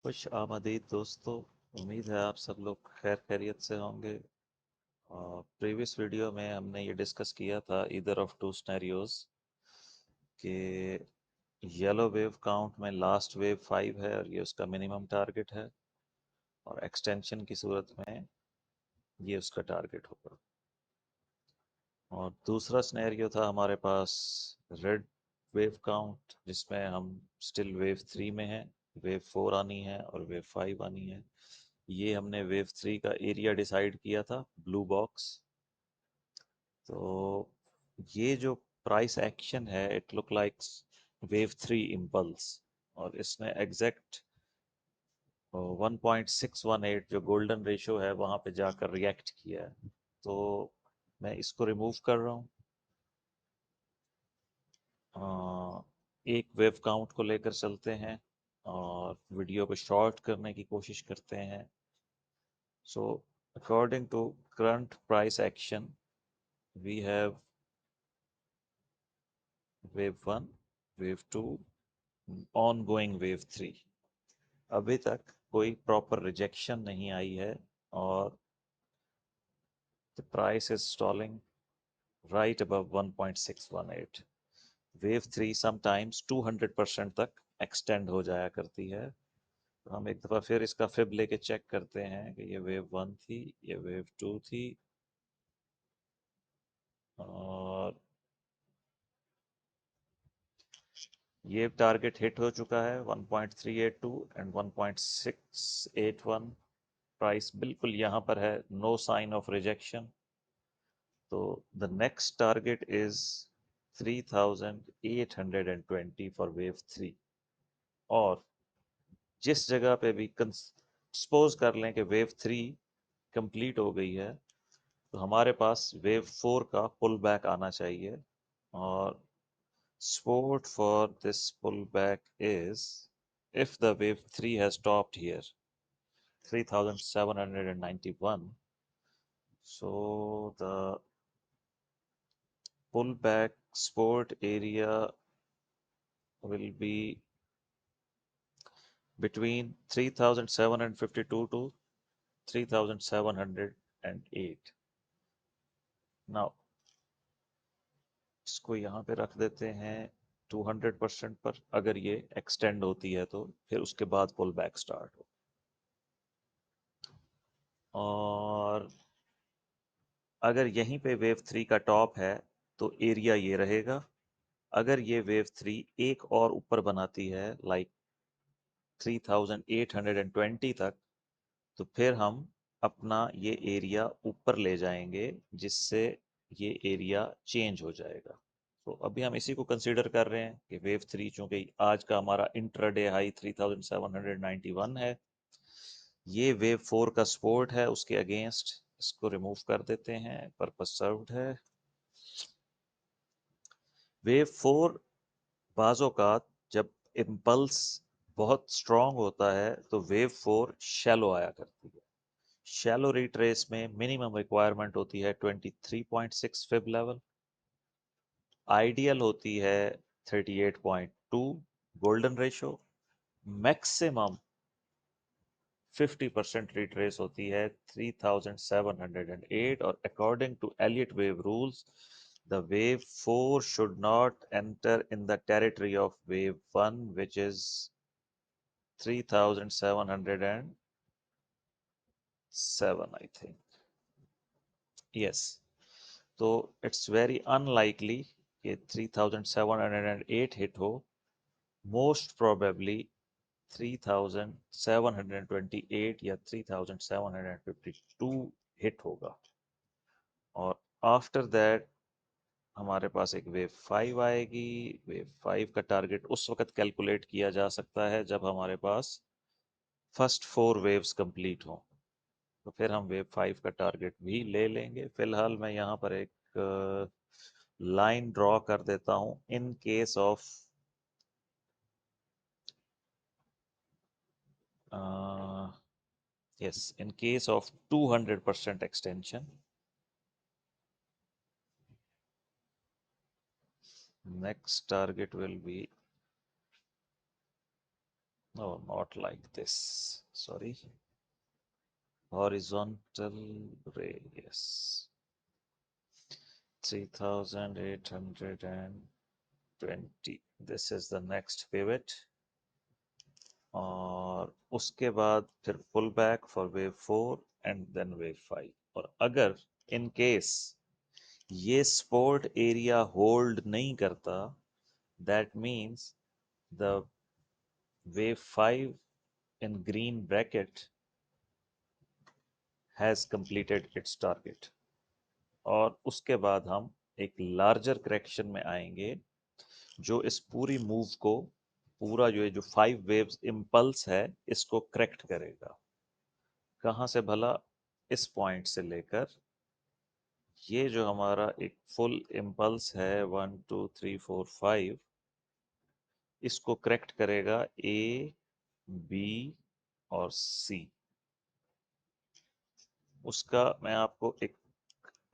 खुश आमदीद दोस्तों। उम्मीद है आप सब लोग खैर खैरियत से होंगे। प्रीवियस वीडियो में हमने ये डिस्कस किया था ईदर ऑफ टू सिनेरियोज कि येलो वेव काउंट में लास्ट वेव 5 है और ये उसका मिनिमम टारगेट है, और एक्सटेंशन की सूरत में ये उसका टारगेट होगा। और दूसरा सिनेरियो था हमारे पास रेड वेव काउंट, जिसमें हम स्टिल वेव 3 में हैं। वेव 4 आनी है और वेव 5 आनी है। ये हमने वेव 3 का एरिया डिसाइड किया था, ब्लू बॉक्स। तो ये जो प्राइस एक्शन है, it look like wave 3 impulse, और इसने एग्जैक्ट 1.618 जो गोल्डन रेशो है वहां पे जाकर रिएक्ट किया है। तो मैं इसको रिमूव कर रहा हूँ। एक वेव काउंट को लेकर चलते हैं और वीडियो को शॉर्ट करने की कोशिश करते हैं। So according to current price action, we have wave 1, wave 2, ongoing wave 3। अभी तक कोई प्रॉपर रिजेक्शन नहीं आई है और the price is stalling right above 1.618। Wave 3 sometimes 200% तक एक्सटेंड हो जाया करती है। तो हम एक दफ़ा फिर इसका फिब लेके चेक करते हैं कि ये वेव 1 थी, ये वेव 2 थी, और ये टारगेट हिट हो चुका है 1.382 एंड 1.681। प्राइस बिल्कुल यहाँ पर है, नो साइन ऑफ रिजेक्शन। तो the next target is 3820 for wave 3। और जिस जगह पे भी सपोज कर लें कि वेव 3 कंप्लीट हो गई है, तो हमारे पास वेव 4 का पुल बैक आना चाहिए। और support for this pullback is, if the wave 3 has stopped here 3791, so the pullback support area will be between 3752 to 3708। now इसको यहाँ पे रख देते हैं 200% पर। अगर ये एक्सटेंड होती है तो फिर उसके बाद पुल बैक स्टार्ट हो। और अगर यहीं पे वेव 3 का टॉप है तो एरिया ये रहेगा। अगर ये वेव 3 एक और ऊपर बनाती है लाइक 3820 तक, तो फिर हम अपना ये एरिया ऊपर ले जाएंगे, जिससे ये एरिया चेंज हो जाएगा। तो अभी हम इसी को कंसीडर कर रहे हैं कि वेव 3 चूंकि आज का हमारा इंट्राडे हाई 3791 है, ये वेव 4 का सपोर्ट है उसके अगेंस्ट। इसको रिमूव कर देते हैं, पर्पस सर्व्ड है। वेव 4 बाज़-औक़ात जब इम्पल्स बहुत स्ट्रॉन्ग होता है तो वेव 4 शैलो आया करती है। शैलो रिट्रेस में मिनिमम रिक्वायरमेंट होती है 23.6 फिब लेवल, आइडियल होती है 38.2 गोल्डन रेशो, मैक्सिमम 50% रिट्रेस होती है 3708। और according to Elliott wave rules, the wave 4 should not enter in the territory of wave 1, which is 3707, I think. Yes. तो it's very unlikely कि 3708 hit हो। Most probably 3728 या 3752 hit होगा। और after that हमारे पास एक वेव 5 आएगी। वेव 5 का टारगेट उस वक्त कैलकुलेट किया जा सकता है जब हमारे पास फर्स्ट 4 वेव्स कंप्लीट हों। तो फिर हम वेव 5 का टारगेट भी ले लेंगे। फिलहाल मैं यहाँ पर एक लाइन ड्रॉ कर देता हूँ in case of yes, in case of 200% extension, next target will be No, not like this. Sorry. Horizontal ray, yes. 3820. This is the next pivot. और उसके बाद फिर pull back for wave 4 and then wave 5। और अगर in case ये support area hold नहीं करता, that means the wave 5 in green bracket has completed its target। और उसके बाद हम एक लार्जर करेक्शन में आएंगे जो इस पूरी मूव को, पूरा जो है जो 5 वेव्स इम्पल्स है, इसको करेक्ट करेगा। कहाँ से भला? इस पॉइंट से लेकर ये जो हमारा एक फुल इम्पल्स है 1 2 3 4 5, इसको करेक्ट करेगा ए, बी और सी। उसका मैं आपको एक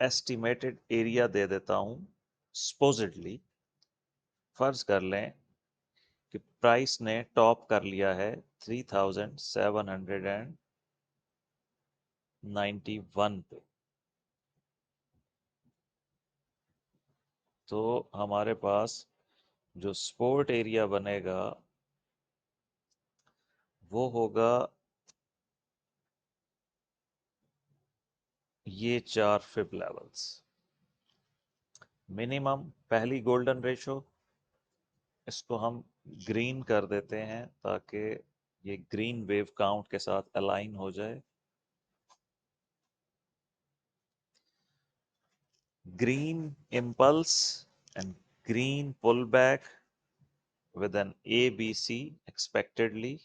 एस्टिमेटेड एरिया दे देता हूं। सपोजिटली फर्ज कर लें कि प्राइस ने टॉप कर लिया है 3791 पे, तो हमारे पास जो सपोर्ट एरिया बनेगा वो होगा ये 4 फिब लेवल्स। मिनिमम पहली गोल्डन रेशो, इसको हम ग्रीन कर देते हैं ताकि ये ग्रीन वेव काउंट के साथ अलाइन हो जाए। Green impulse and green pullback with an ABC expectedly,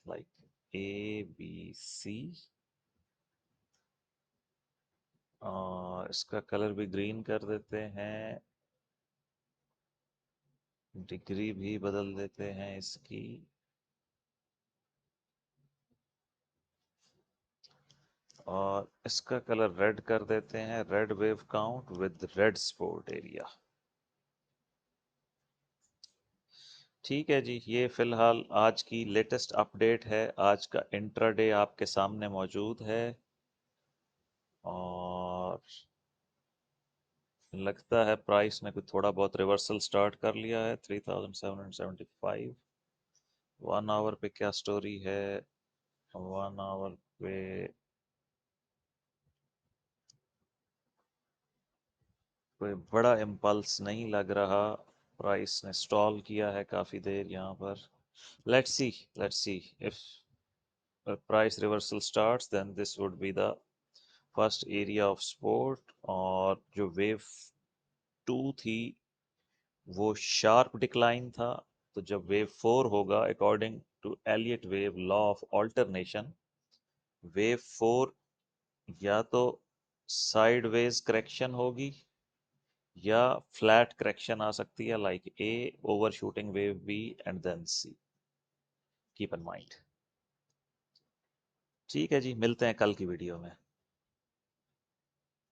like ABC। और इसका कलर भी ग्रीन कर देते हैं, डिग्री भी बदल देते हैं इसकी। और इसका कलर रेड कर देते हैं, red wave count with red support area. ठीक है जी, ये फिलहाल आज की लेटेस्ट अपडेट है। आज का इंट्राडे आपके सामने मौजूद है और लगता है प्राइस ने कुछ थोड़ा बहुत रिवर्सल स्टार्ट कर लिया है 3775। 1 आवर पे क्या स्टोरी है? 1 आवर पे कोई बड़ा इम्पल्स नहीं लग रहा। प्राइस ने स्टॉल किया है काफी देर यहाँ पर। Let's see if price reversal starts then this would be the first area of support। और जो वेव 2 थी वो शार्प डिक्लाइन था, तो जब वेव 4 होगा according to Elliott wave law of alternation, wave 4 या तो साइडवेज करेक्शन होगी या फ्लैट करेक्शन आ सकती है, like a overshooting wave B and then C. Keep in mind. ठीक है जी, मिलते हैं कल की वीडियो में।